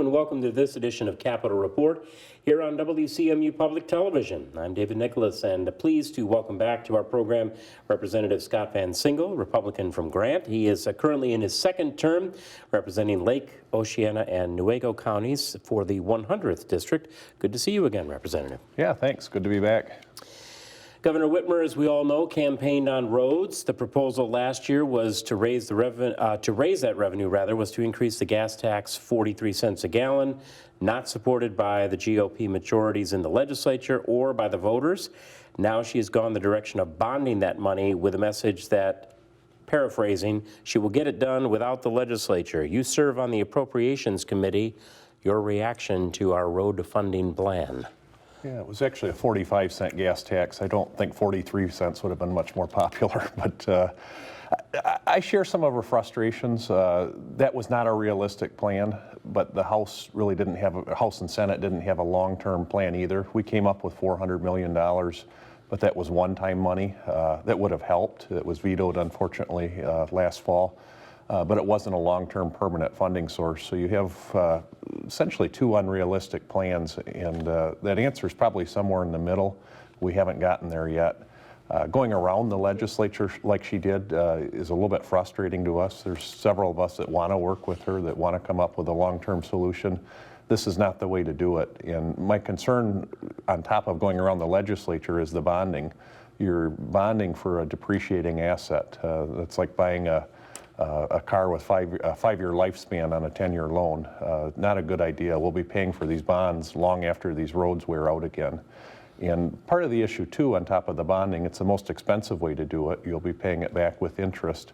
and welcome to this edition of Capitol Report here on WCMU Public Television. I'm David Nicholas, and pleased to welcome back to our program Representative Scott VanSingel, Republican from Grant. He is currently in his second term representing Lake, Oceana, and Newaygo counties for the 100th District. Good to see you again, Representative. Yeah, thanks. Good to be back. Governor Whitmer, as we all know, campaigned on roads. The proposal last year was to raise that revenue was to increase the gas tax 43 cents a gallon, not supported by the GOP majorities in the legislature or by the voters. Now she has gone the direction of bonding that money with a message that, paraphrasing, she will get it done without the legislature. You serve on the Appropriations Committee. Your reaction to our road funding plan? Yeah, it was actually a 45-cent gas tax. I don't think 43 cents would have been much more popular, but I share some of her frustrations. That was not a realistic plan, but the House really didn't have, House and Senate didn't have a long-term plan either. We came up with $400 million, but that was one-time money. That would have helped. It was vetoed, unfortunately, last fall. But it wasn't a long-term permanent funding source. So you have essentially two unrealistic plans, and that answer is probably somewhere in the middle. We haven't gotten there yet. Going around the legislature like she did is a little bit frustrating to us. There's several of us that want to work with her, that want to come up with a long-term solution. This is not the way to do it. And my concern on top of going around the legislature is the bonding. You're bonding for a depreciating asset. That's like buying a car with a five-year lifespan on a 10-year loan. Not a good idea. We'll be paying for these bonds long after these roads wear out again. And part of the issue, too, on top of the bonding, it's the most expensive way to do it. You'll be paying it back with interest.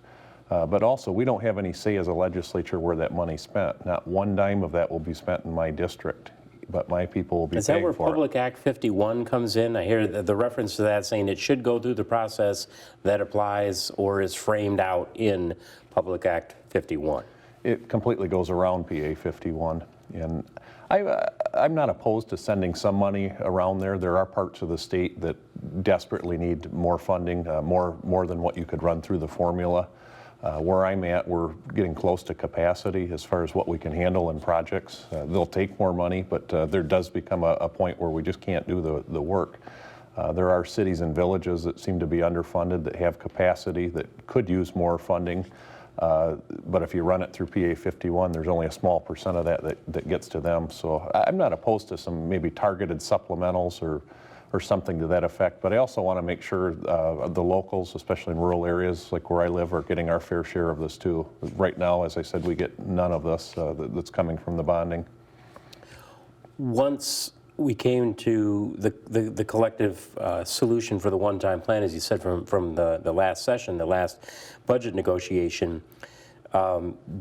But also, we don't have any say as a legislature where that money's spent. Not one dime of that will be spent in my district, but my people will be paying for it. Is that where Public Act 51 comes in? I hear the reference to that saying it should go through the process that applies or is framed out in Public Act 51. It completely goes around PA 51. And I'm not opposed to sending some money around there. There are parts of the state that desperately need more funding, more than what you could run through the formula. Where I'm at, we're getting close to capacity as far as what we can handle in projects. They'll take more money, but there does become a point where we just can't do the work. There are cities and villages that seem to be underfunded, that have capacity, that could use more funding. But if you run it through PA 51, there's only a small percent of that gets to them. So I'm not opposed to some maybe targeted supplementals or something to that effect. But I also want to make sure the locals, especially in rural areas like where I live, are getting our fair share of this too. Right now, as I said, we get none of this that's coming from the bonding. Once we came to the collective solution for the one-time plan, as you said, from the last session, the last budget negotiation,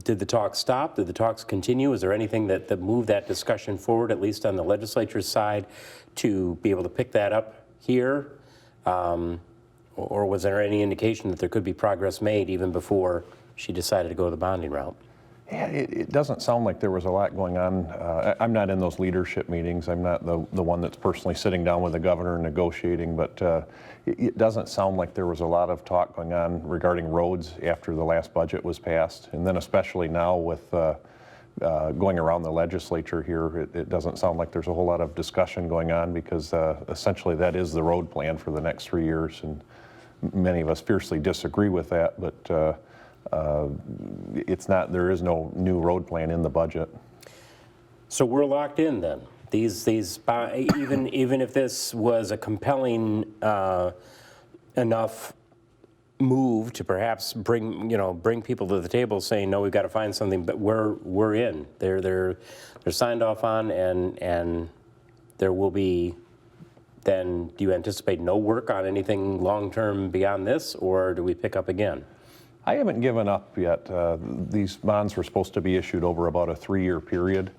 did the talks stop? Did the talks continue? Is there anything that moved that discussion forward, at least on the legislature's side, to be able to pick that up here? Or was there any indication that there could be progress made even before she decided to go the bonding route? Yeah, it doesn't sound like there was a lot going on. I'm not in those leadership meetings. I'm not the one that's personally sitting down with the governor and negotiating, but it doesn't sound like there was a lot of talk going on regarding roads after the last budget was passed. And then especially now with going around the legislature here, it doesn't sound like there's a whole lot of discussion going on, because essentially that is the road plan for the next 3 years. And many of us fiercely disagree with that, but it's not, there is no new road plan in the budget. So we're locked in then. These even if this was a compelling enough move to perhaps bring people to the table saying, no, we've got to find something, but we're in. They're signed off on, and there will be. Then do you anticipate no work on anything long term beyond this, or do we pick up again? I haven't given up yet. These bonds were supposed to be issued over about a 3-year period.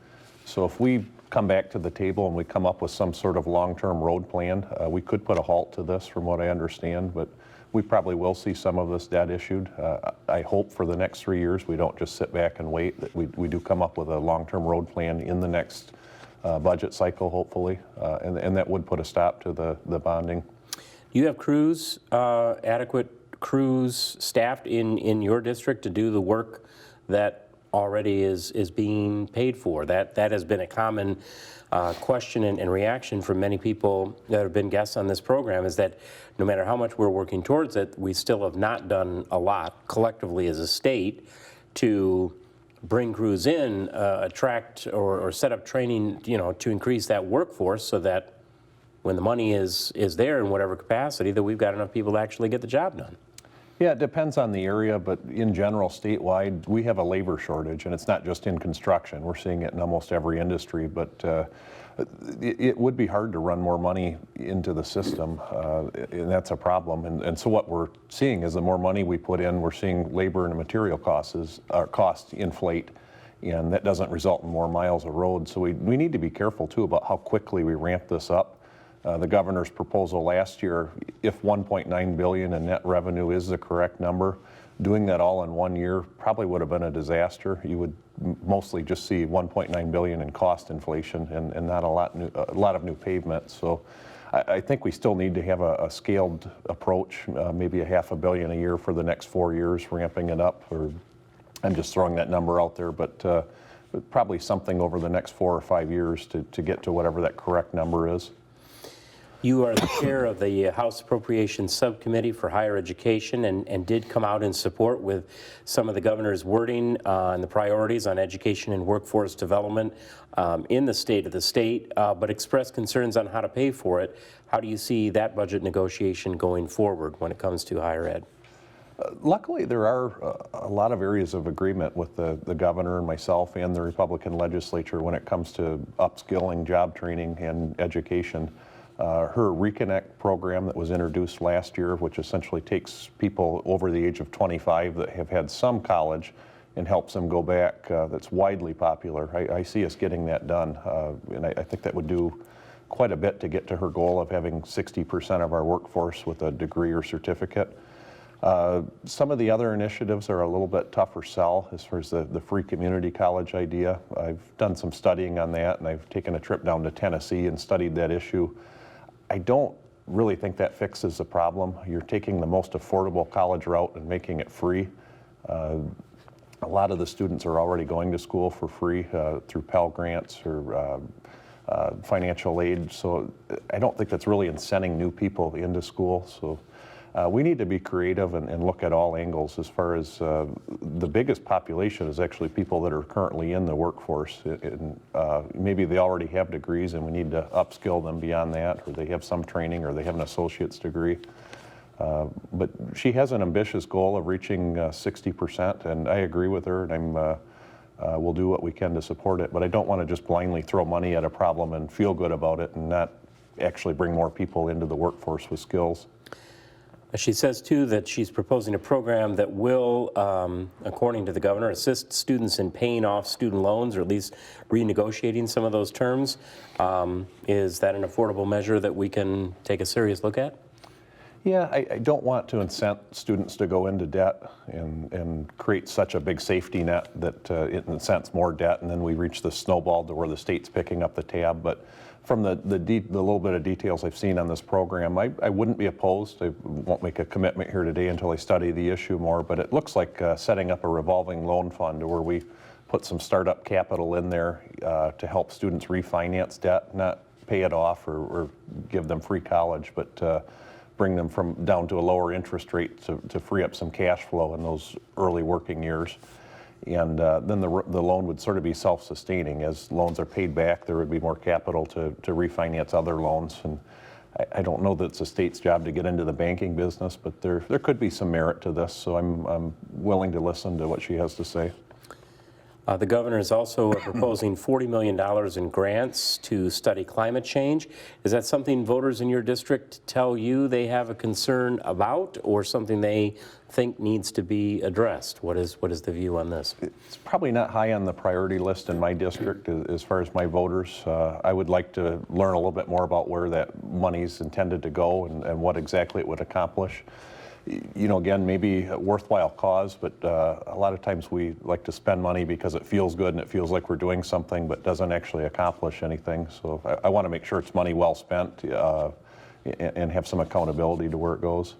So if we come back to the table and we come up with some sort of long-term road plan, we could put a halt to this, from what I understand, but we probably will see some of this debt issued. I hope for the next 3 years we don't just sit back and wait, that we do come up with a long-term road plan in the next budget cycle, hopefully, and that would put a stop to the bonding. You have crews, adequate crews staffed in your district to do the work that already is being paid for? That has been a common question and reaction from many people that have been guests on this program, is that no matter how much we're working towards it, we still have not done a lot collectively as a state to bring crews in, attract or set up training, to increase that workforce so that when the money is there in whatever capacity, that we've got enough people to actually get the job done. Yeah, it depends on the area, but in general, statewide, we have a labor shortage, and it's not just in construction. We're seeing it in almost every industry, but it would be hard to run more money into the system, and that's a problem. And so what we're seeing is the more money we put in, we're seeing labor and material costs inflate, and that doesn't result in more miles of road. So we need to be careful, too, about how quickly we ramp this up. The governor's proposal last year, if $1.9 billion in net revenue is the correct number, doing that all in 1 year probably would have been a disaster. You would mostly just see $1.9 billion in cost inflation and not a lot of new pavement. So I think we still need to have a scaled approach, maybe $500 million a year for the next 4 years, ramping it up. Or I'm just throwing that number out there, but probably something over the next 4 or 5 years to get to whatever that correct number is. You are the chair of the House Appropriations Subcommittee for Higher Education and did come out in support with some of the governor's wording on the priorities on education and workforce development in the state of the state, but expressed concerns on how to pay for it. How do you see that budget negotiation going forward when it comes to higher ed? Luckily, there are a lot of areas of agreement with the governor and myself and the Republican legislature when it comes to upskilling, job training, and education. Her Reconnect program that was introduced last year, which essentially takes people over the age of 25 that have had some college and helps them go back, that's widely popular. I see us getting that done, and I think that would do quite a bit to get to her goal of having 60% of our workforce with a degree or certificate. Some of the other initiatives are a little bit tougher sell as far as the free community college idea. I've done some studying on that, and I've taken a trip down to Tennessee and studied that issue. I don't really think that fixes the problem. You're taking the most affordable college route and making it free. A lot of the students are already going to school for free through Pell Grants or financial aid, so I don't think that's really incenting new people into school. So we need to be creative and look at all angles as far as the biggest population is actually people that are currently in the workforce. Maybe they already have degrees and we need to upskill them beyond that, or they have some training, or they have an associate's degree. But she has an ambitious goal of reaching 60%, and I agree with her, and we'll do what we can to support it. But I don't want to just blindly throw money at a problem and feel good about it and not actually bring more people into the workforce with skills. She says, too, that she's proposing a program that will, according to the governor, assist students in paying off student loans, or at least renegotiating some of those terms. Is that an affordable measure that we can take a serious look at? Yeah, I don't want to incent students to go into debt and create such a big safety net that it incents more debt, and then we reach the snowball to where the state's picking up the tab. But from the little bit of details I've seen on this program, I wouldn't be opposed. I won't make a commitment here today until I study the issue more, but it looks like setting up a revolving loan fund where we put some startup capital in there to help students refinance debt, not pay it off or give them free college, but bring them down to a lower interest rate to free up some cash flow in those early working years. And then the loan would sort of be self-sustaining. As loans are paid back, there would be more capital to refinance other loans. And I don't know that it's the state's job to get into the banking business, but there could be some merit to this, so I'm willing to listen to what she has to say. The governor is also proposing $40 million in grants to study climate change. Is that something voters in your district tell you they have a concern about, or something they think needs to be addressed? What is the view on this? It's probably not high on the priority list in my district as far as my voters. I would like to learn a little bit more about where that money's intended to go and what exactly it would accomplish. You know, again, maybe a worthwhile cause, but a lot of times we like to spend money because it feels good and it feels like we're doing something, but doesn't actually accomplish anything. So I want to make sure it's money well spent and have some accountability to where it goes.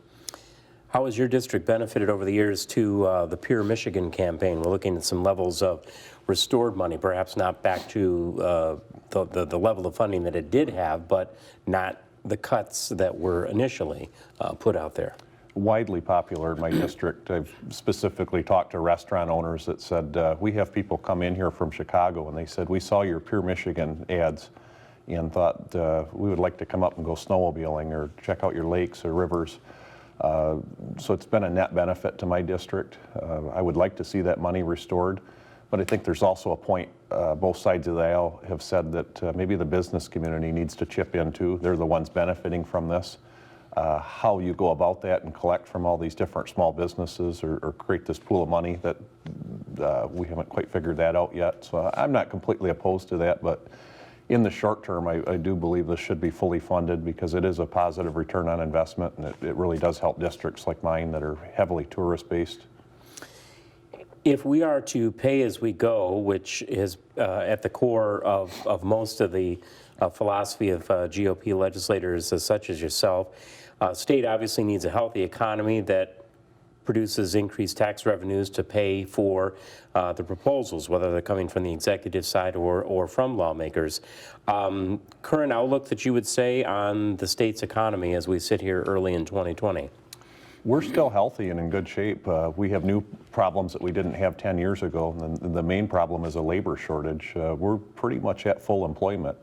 How has your district benefited over the years to the Pure Michigan campaign? We're looking at some levels of restored money, perhaps not back to the level of funding that it did have, but not the cuts that were initially put out there. Widely popular in my district. I've specifically talked to restaurant owners that said, we have people come in here from Chicago and they said, we saw your Pure Michigan ads and thought we would like to come up and go snowmobiling or check out your lakes or rivers. So it's been a net benefit to my district. I would like to see that money restored, but I think there's also a point, both sides of the aisle have said that maybe the business community needs to chip in too. They're the ones benefiting from this. How you go about that and collect from all these different small businesses or create this pool of money that we haven't quite figured that out yet. So I'm not completely opposed to that, but in the short term, I do believe this should be fully funded because it is a positive return on investment and it really does help districts like mine that are heavily tourist-based. If we are to pay as we go, which is at the core of most of the philosophy of GOP legislators such as yourself, state obviously needs a healthy economy that produces increased tax revenues to pay for the proposals, whether they're coming from the executive side or from lawmakers. Current outlook that you would say on the state's economy as we sit here early in 2020? We're still healthy and in good shape. We have new problems that we didn't have 10 years ago. And the main problem is a labor shortage. We're pretty much at full employment.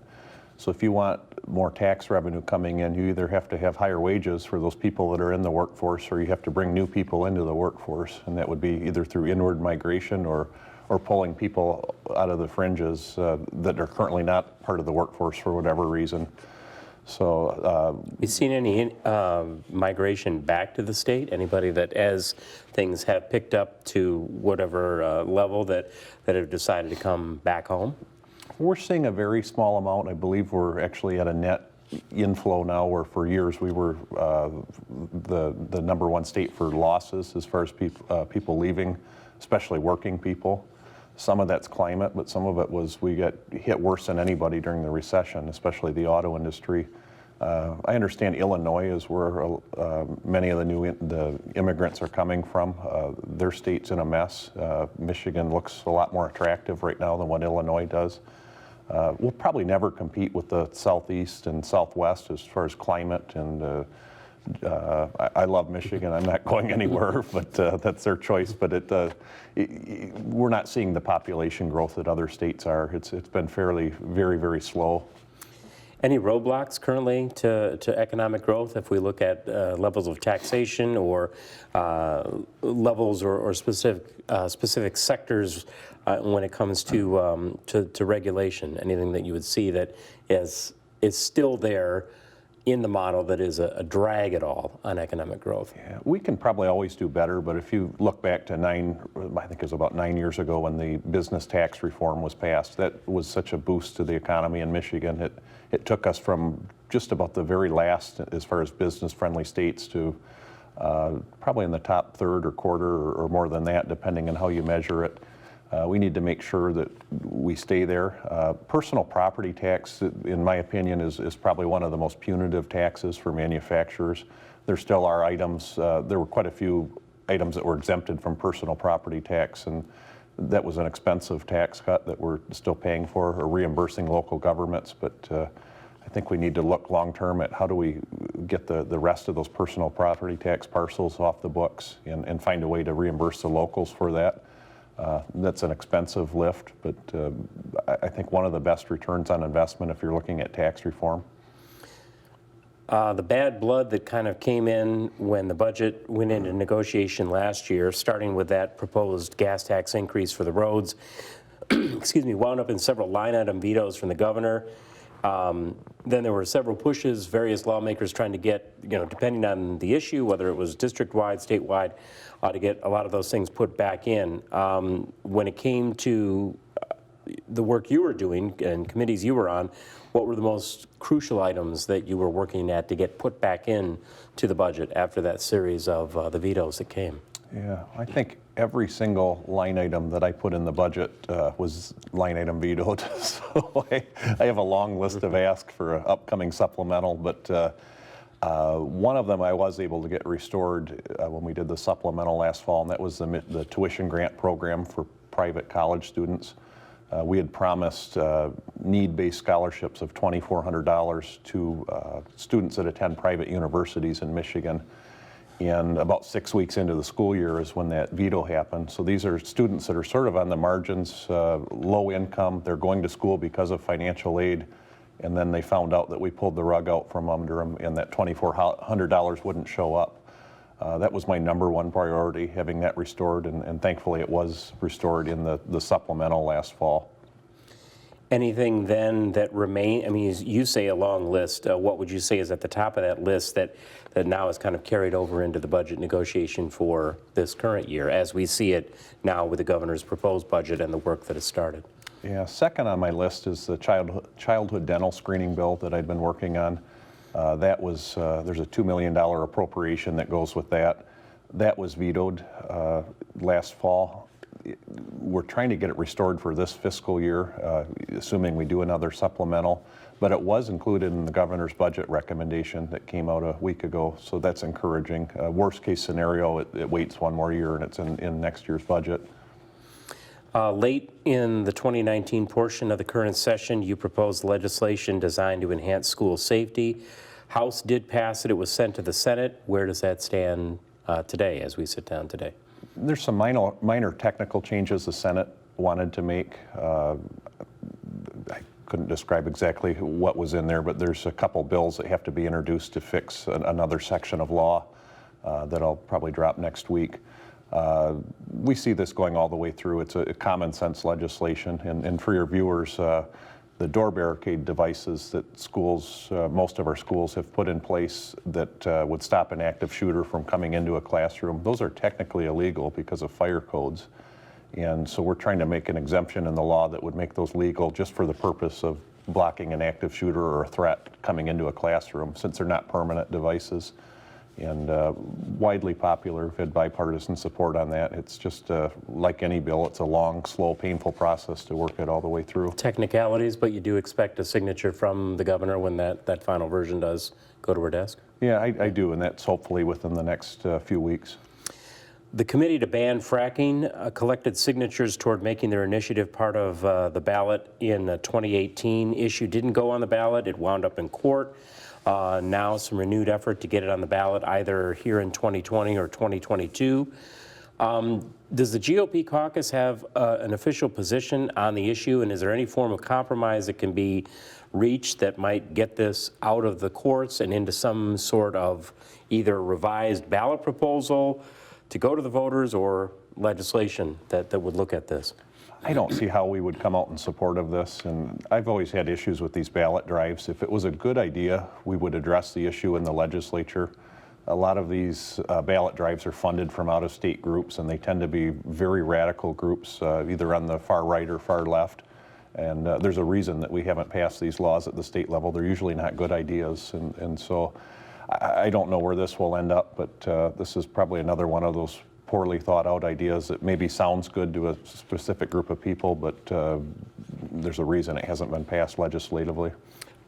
So if you want more tax revenue coming in, you either have to have higher wages for those people that are in the workforce or you have to bring new people into the workforce. And that would be either through inward migration or pulling people out of the fringes that are currently not part of the workforce for whatever reason. So, you seen any migration back to the state? Anybody that, as things have picked up to whatever level, that have decided to come back home? We're seeing a very small amount. I believe we're actually at a net inflow now, where for years we were the #1 state for losses as far as people leaving, especially working people. Some of that's climate, but some of it was we got hit worse than anybody during the recession, especially the auto industry. I understand Illinois is where many of the immigrants are coming from. Their state's in a mess. Michigan looks a lot more attractive right now than what Illinois does. We'll probably never compete with the Southeast and Southwest as far as climate, and I love Michigan. I'm not going anywhere, but that's their choice. But we're not seeing the population growth that other states are. It's been very, very slow. Any roadblocks currently to economic growth if we look at levels of taxation or levels or specific sectors when it comes to regulation? Anything that you would see that is still there in the model that is a drag at all on economic growth? Yeah, we can probably always do better, but if you look back to I think it was about 9 years ago when the business tax reform was passed, that was such a boost to the economy in Michigan. It took us from just about the very last as far as business-friendly states to probably in the top third or quarter or more than that, depending on how you measure it. We need to make sure that we stay there. Personal property tax, in my opinion, is probably one of the most punitive taxes for manufacturers. There still are items, there were quite a few items that were exempted from personal property tax, and that was an expensive tax cut that we're still paying for or reimbursing local governments. But I think we need to look long-term at how do we get the rest of those personal property tax parcels off the books and find a way to reimburse the locals for that. That's an expensive lift, but I think one of the best returns on investment if you're looking at tax reform. The bad blood that kind of came in when the budget went into negotiation last year, starting with that proposed gas tax increase for the roads, excuse me, wound up in several line item vetoes from the governor. Then there were several pushes, various lawmakers trying to get, depending on the issue, whether it was district-wide, statewide, to get a lot of those things put back in. When it came to the work you were doing and committees you were on, what were the most crucial items that you were working at to get put back in to the budget after that series of the vetoes that came? Yeah, I think every single line item that I put in the budget was line item vetoed. So I have a long list of asks for an upcoming supplemental, but One of them I was able to get restored when we did the supplemental last fall, and that was the tuition grant program for private college students. We had promised need-based scholarships of $2,400 to students that attend private universities in Michigan. And about 6 weeks into the school year is when that veto happened. So these are students that are sort of on the margins, low income. They're going to school because of financial aid. And then they found out that we pulled the rug out from under them and that $2,400 wouldn't show up. That was my number one priority, having that restored, and thankfully it was restored in the supplemental last fall. Anything then that remain, I mean, you say a long list, what would you say is at the top of that list that now is kind of carried over into the budget negotiation for this current year, as we see it now with the governor's proposed budget and the work that has started? Yeah, second on my list is the childhood dental screening bill that I've been working on. That was, there's a $2 million appropriation that goes with that. That was vetoed last fall. We're trying to get it restored for this fiscal year, assuming we do another supplemental, but it was included in the governor's budget recommendation that came out a week ago, so that's encouraging. Worst case scenario, it waits one more year and it's in next year's budget. Late in the 2019 portion of the current session, you proposed legislation designed to enhance school safety. House did pass it. It was sent to the Senate. Where does that stand today, as we sit down today? There's some minor technical changes the Senate wanted to make. I couldn't describe exactly what was in there, but there's a couple bills that have to be introduced to fix another section of law that I'll probably drop next week. We see this going all the way through. It's a common sense legislation, and for your viewers, the door barricade devices that schools, most of our schools have put in place that would stop an active shooter from coming into a classroom, those are technically illegal because of fire codes. And so we're trying to make an exemption in the law that would make those legal just for the purpose of blocking an active shooter or a threat coming into a classroom, since they're not permanent devices. And widely popular. We've had bipartisan support on that. It's just like any bill, it's a long, slow, painful process to work it all the way through. Technicalities, but you do expect a signature from the governor when that final version does go to her desk? Yeah, I do, and that's hopefully within the next few weeks. The committee to ban fracking collected signatures toward making their initiative part of the ballot in 2018. Issue didn't go on the ballot. It wound up in court. Now some renewed effort to get it on the ballot either here in 2020 or 2022. Does the GOP caucus have an official position on the issue, and is there any form of compromise that can be reached that might get this out of the courts and into some sort of either revised ballot proposal to go to the voters or legislation that would look at this? I don't see how we would come out in support of this, and I've always had issues with these ballot drives. If it was a good idea, we would address the issue in the legislature. A lot of these ballot drives are funded from out-of-state groups, and they tend to be very radical groups, either on the far right or far left. And there's a reason that we haven't passed these laws at the state level. They're usually not good ideas, and so I don't know where this will end up, but this is probably another one of those poorly thought out ideas that maybe sounds good to a specific group of people, but there's a reason it hasn't been passed legislatively.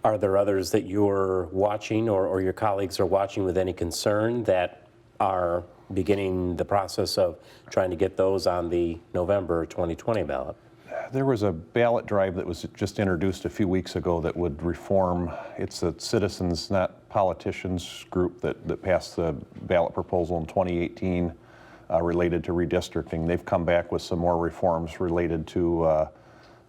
Are there others that you're watching or your colleagues are watching with any concern that are beginning the process of trying to get those on the November 2020 ballot? There was a ballot drive that was just introduced a few weeks ago that would reform, it's a Citizens Not Politicians group that passed the ballot proposal in 2018 related to redistricting. They've come back with some more reforms related to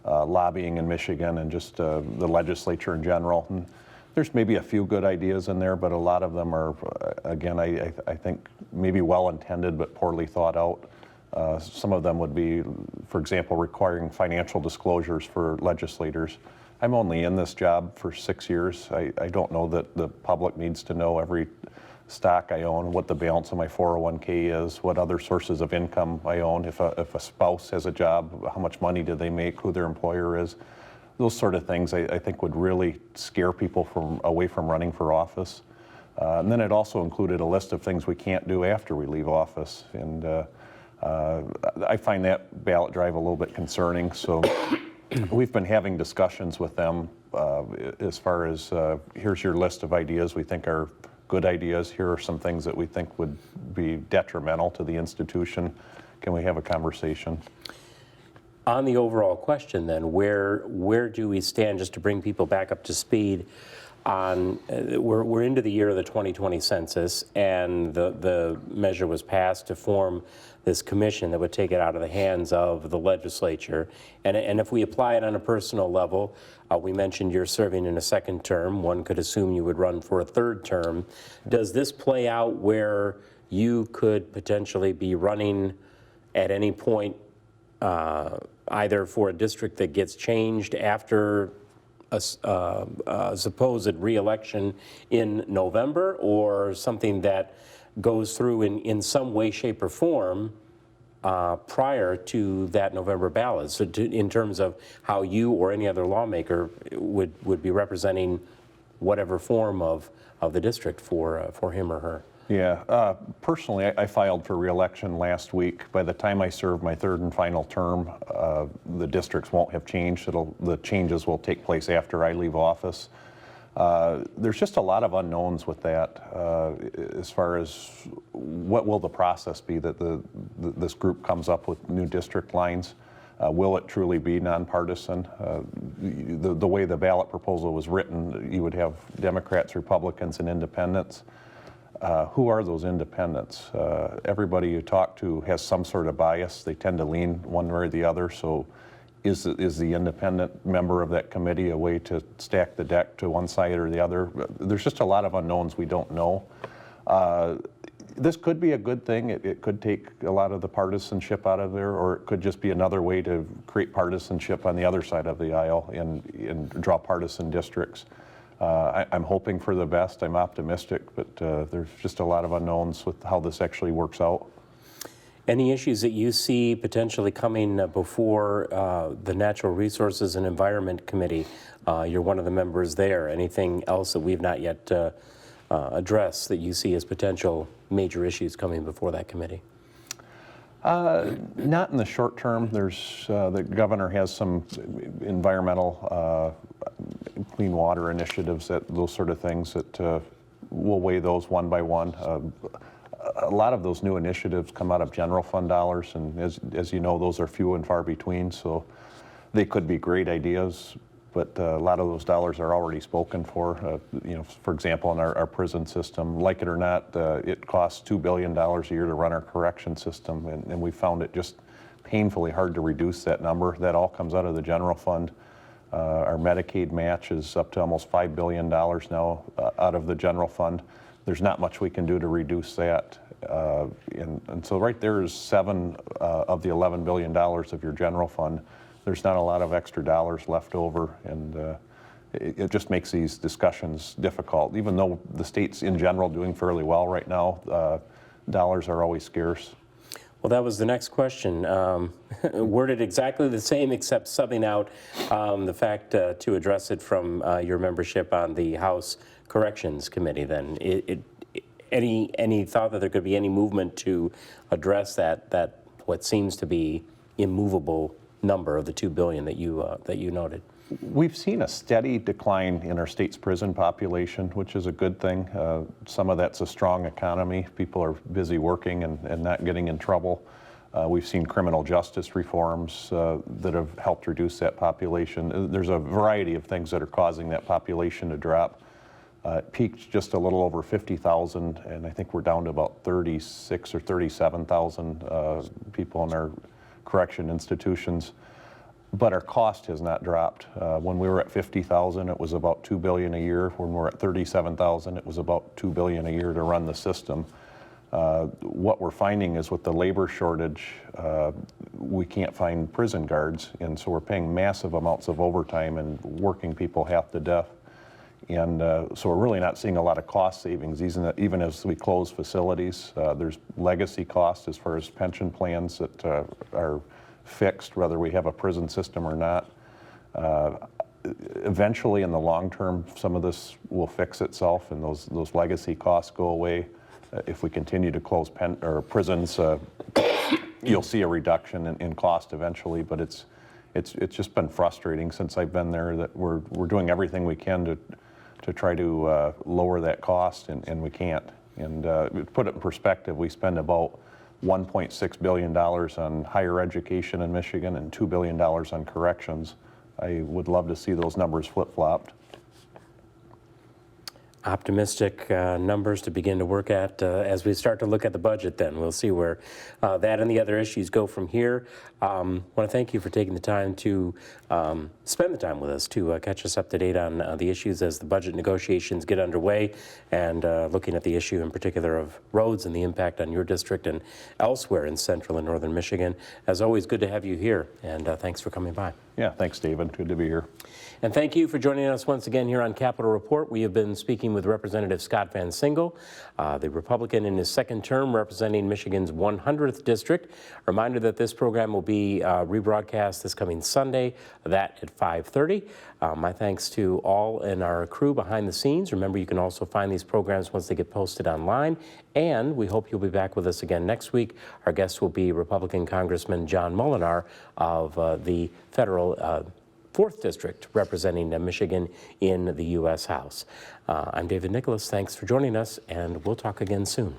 lobbying in Michigan and just the legislature in general. And there's maybe a few good ideas in there, but a lot of them are, again, I think maybe well-intended but poorly thought out. Some of them would be, for example, requiring financial disclosures for legislators. I'm only in this job for 6 years. I don't know that the public needs to know every stock I own, what the balance of my 401k is, what other sources of income I own, if a spouse has a job, how much money do they make, who their employer is. Those sort of things I think would really scare people away from running for office. And then it also included a list of things we can't do after we leave office. And I find that ballot drive a little bit concerning. So we've been having discussions with them as far as here's your list of ideas we think are good ideas. Here are some things that we think would be detrimental to the institution. Can we have a conversation? On the overall question then, where do we stand, just to bring people back up to speed on, we're into the year of the 2020 census, and the measure was passed to form this commission that would take it out of the hands of the legislature. And if we apply it on a personal level, we mentioned you're serving in a second term. One could assume you would run for a third term. Does this play out where you could potentially be running at any point, either for a district that gets changed after a supposed re-election in November, or something that goes through in some way, shape, or form prior to that November ballot? So in terms of how you or any other lawmaker would be representing whatever form of the district for him or her? Yeah, personally, I filed for re-election last week. By the time I serve my third and final term, the districts won't have changed. The changes will take place after I leave office. There's just a lot of unknowns with that as far as what will the process be that this group comes up with new district lines. Will it truly be nonpartisan? The way the ballot proposal was written, you would have Democrats, Republicans, and independents. Who are those independents? Everybody you talk to has some sort of bias. They tend to lean one way or the other. So is the independent member of that committee a way to stack the deck to one side or the other? There's just a lot of unknowns we don't know. This could be a good thing. It could take a lot of the partisanship out of there, or it could just be another way to create partisanship on the other side of the aisle and draw partisan districts. I'm hoping for the best. I'm optimistic, but there's just a lot of unknowns with how this actually works out. Any issues that you see potentially coming before the Natural Resources and Environment Committee? You're one of the members there. Anything else that we've not yet addressed that you see as potential major issues coming before that committee? Not in the short term. There's the governor has some environmental clean water initiatives, those sort of things that we'll weigh those one by one. A lot of those new initiatives come out of general fund dollars, and as you know, those are few and far between, so they could be great ideas, but a lot of those dollars are already spoken for. For example, in our prison system, like it or not, it costs $2 billion a year to run our correction system, and we found it just painfully hard to reduce that number. That all comes out of the general fund. Our Medicaid match is up to almost $5 billion now out of the general fund. There's not much we can do to reduce that. And so right there is 7 of the $11 billion of your general fund. There's not a lot of extra dollars left over, and it just makes these discussions difficult. Even though the state's in general doing fairly well right now, dollars are always scarce. Well, that was the next question. Worded exactly the same, except subbing out the fact to address it from your membership on the House Corrections Committee. Then, any thought that there could be any movement to address that what seems to be immovable number of the $2 billion that you noted? We've seen a steady decline in our state's prison population, which is a good thing. Some of that's a strong economy. People are busy working and not getting in trouble. We've seen criminal justice reforms that have helped reduce that population. There's a variety of things that are causing that population to drop. It peaked just a little over 50,000, and I think we're down to about 36 or 37,000 people in our correction institutions. But our cost has not dropped. When we were at 50,000, it was about $2 billion a year. When we're at 37,000, it was about $2 billion a year to run the system. What we're finding is with the labor shortage, we can't find prison guards, and so we're paying massive amounts of overtime and working people half to death. And so we're really not seeing a lot of cost savings, even as we close facilities. There's legacy costs as far as pension plans that are fixed, whether we have a prison system or not. Eventually, in the long term, some of this will fix itself, and those legacy costs go away. If we continue to close prisons, you'll see a reduction in cost eventually. But it's just been frustrating since I've been there that we're doing everything we can to to try to lower that cost, and we can't. And to put it in perspective, we spend about $1.6 billion on higher education in Michigan and $2 billion on corrections. I would love to see those numbers flip-flopped. Optimistic numbers to begin to work at as we start to look at the budget then. We'll see where that and the other issues go from here. I want to thank you for taking the time to spend the time with us to catch us up to date on the issues as the budget negotiations get underway, and looking at the issue in particular of roads and the impact on your district and elsewhere in central and northern Michigan. As always, good to have you here, and thanks for coming by. Yeah, thanks, David. Good to be here. And thank you for joining us once again here on Capitol Report. We have been speaking with Representative Scott VanSingel, the Republican in his second term representing Michigan's 100th district. Reminder that this program will be rebroadcast this coming Sunday, that at 5:30. My thanks to all in our crew behind the scenes. Remember, you can also find these programs once they get posted online. And we hope you'll be back with us again next week. Our guest will be Republican Congressman John Molinar of the federal 4th District representing Michigan in the U.S. House. I'm David Nicholas. Thanks for joining us, and we'll talk again soon.